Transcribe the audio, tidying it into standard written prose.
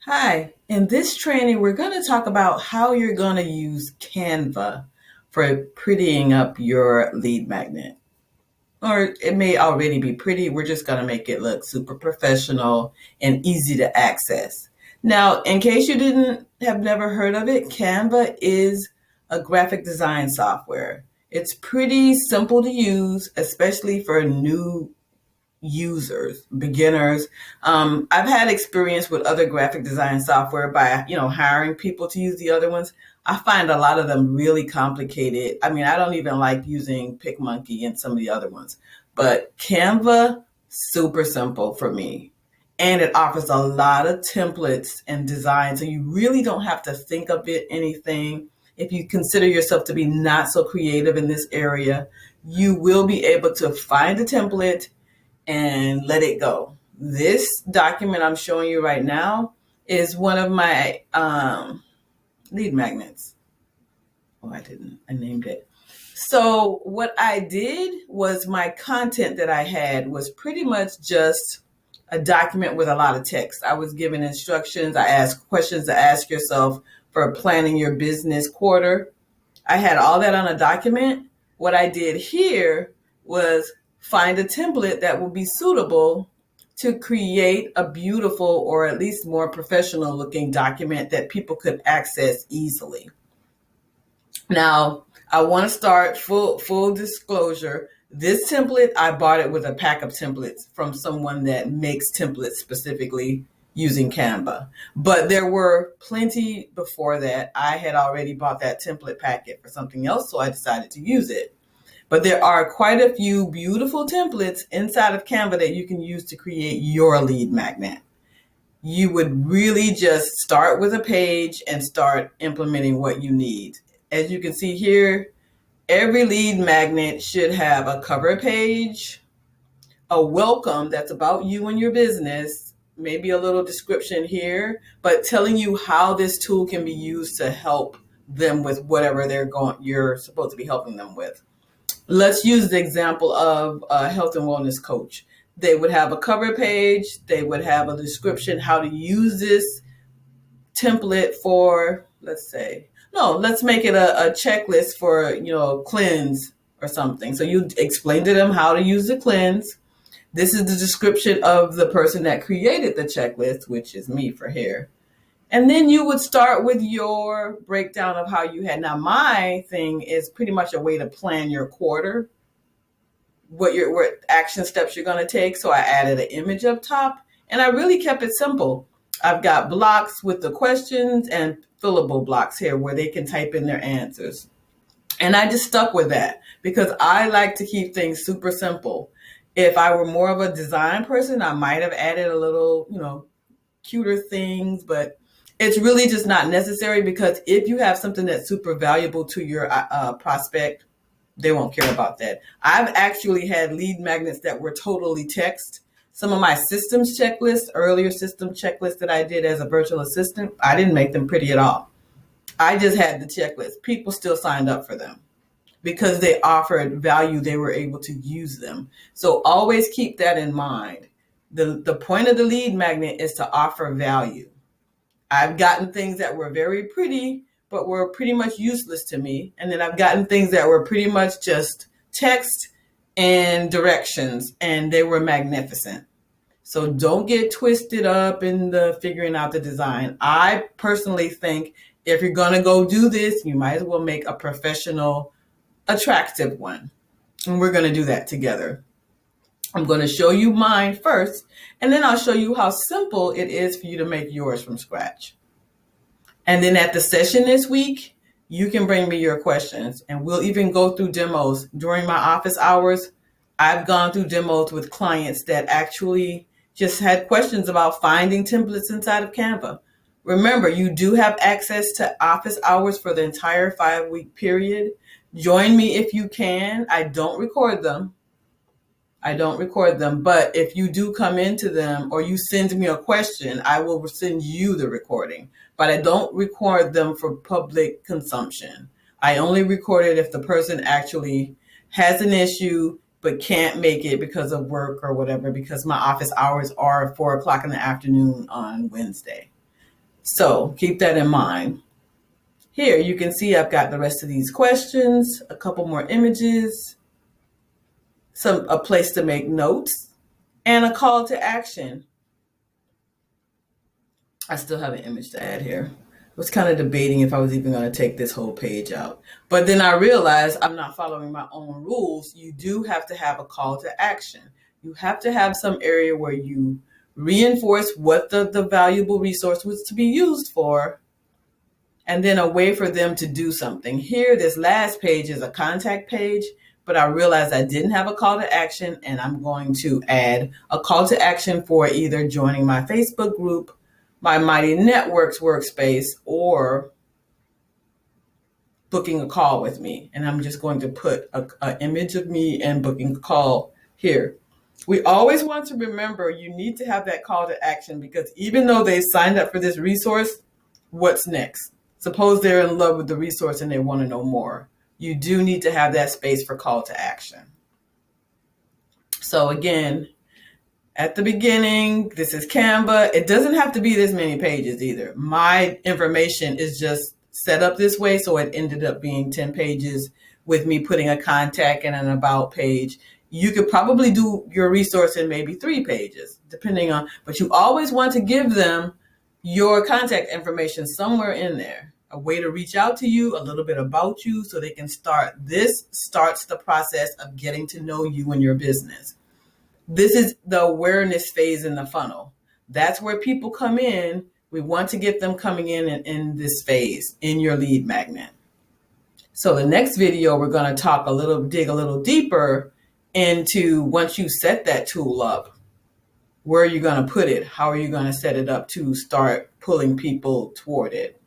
Hi, in this training, we're going to talk about how you're going to use Canva for prettying up your lead magnet. Or it may already be pretty. We're just going to make it look super professional and easy to access. Now, in case you didn't have never heard of it, Canva is a graphic design software. It's pretty simple to use, especially for new users, beginners. I've had experience with other graphic design software by, hiring people to use the other ones. I find a lot of them really complicated. I mean, I don't even like using PicMonkey and some of the other ones, but Canva, super simple for me. And it offers a lot of templates and designs, so you really don't have to think of it anything. If you consider yourself to be not so creative in this area, you will be able to find a template and let it go. This document I'm showing you right now is one of my lead magnets. Oh, I didn't. I named it. So what I did was my content that I had was pretty much just a document with a lot of text. I was given instructions. I asked questions to ask yourself for planning your business quarter. I had all that on a document. What I did here was find a template that will be suitable to create a beautiful or at least more professional looking document that people could access easily. Now, I want to start full disclosure. This template, I bought it with a pack of templates from someone that makes templates specifically using Canva. But there were plenty before that. I had already bought that template packet for something else, so I decided to use it. But there are quite a few beautiful templates inside of Canva that you can use to create your lead magnet. You would really just start with a page and start implementing what you need. As you can see here, every lead magnet should have a cover page, a welcome that's about you and your business, maybe a little description here, but telling you how this tool can be used to help them with whatever you're supposed to be helping them with. Let's use the example of a health and wellness coach. They would have a cover page, they would have a description how to use this template for, let's make it a checklist for, cleanse or something. So you explain to them how to use the cleanse. This is the description of the person that created the checklist, which is me for hair. And then you would start with your breakdown of how you had. Now, my thing is pretty much a way to plan your quarter, what action steps you're going to take. So I added an image up top, and I really kept it simple. I've got blocks with the questions and fillable blocks here where they can type in their answers. And I just stuck with that because I like to keep things super simple. If I were more of a design person, I might have added a little, cuter things, but it's really just not necessary because if you have something that's super valuable to your prospect, they won't care about that. I've actually had lead magnets that were totally text. Some of my earlier system checklists that I did as a virtual assistant, I didn't make them pretty at all. I just had the checklist. People still signed up for them because they offered value. They were able to use them. So always keep that in mind. The point of the lead magnet is to offer value. I've gotten things that were very pretty, but were pretty much useless to me. And then I've gotten things that were pretty much just text and directions, and they were magnificent. So don't get twisted up in the figuring out the design. I personally think if you're going to go do this, you might as well make a professional, attractive one. And we're going to do that together. I'm going to show you mine first, and then I'll show you how simple it is for you to make yours from scratch. And then at the session this week, you can bring me your questions, and we'll even go through demos. During my office hours, I've gone through demos with clients that actually just had questions about finding templates inside of Canva. Remember, you do have access to office hours for the entire 5-week period. Join me if you can. I don't record them, but if you do come into them or you send me a question, I will send you the recording. But I don't record them for public consumption. I only record it if the person actually has an issue but can't make it because of work or whatever, because my office hours are 4 o'clock in the afternoon on Wednesday. So keep that in mind. Here you can see I've got the rest of these questions, a couple more images, a place to make notes, and a call to action. I still have an image to add here. I was kind of debating if I was even going to take this whole page out. But then I realized I'm not following my own rules. You do have to have a call to action. You have to have some area where you reinforce what the valuable resource was to be used for, and then a way for them to do something. Here, this last page is a contact page, but I realized I didn't have a call to action, and I'm going to add a call to action for either joining my Facebook group, my Mighty Networks workspace, or booking a call with me. And I'm just going to put an image of me and booking a call here. We always want to remember you need to have that call to action, because even though they signed up for this resource, what's next? Suppose they're in love with the resource and they want to know more. You do need to have that space for call to action. So again, at the beginning, this is Canva. It doesn't have to be this many pages either. My information is just set up this way, so it ended up being 10 pages with me putting a contact and an about page. You could probably do your resource in maybe 3 pages, depending on, but you always want to give them your contact information somewhere in there, a way to reach out to you, a little bit about you, so they can start. This starts the process of getting to know you and your business. This is the awareness phase in the funnel. That's where people come in. We want to get them coming in this phase in your lead magnet. So the next video, we're going to dig a little deeper into, once you set that tool up, where are you going to put it? How are you going to set it up to start pulling people toward it?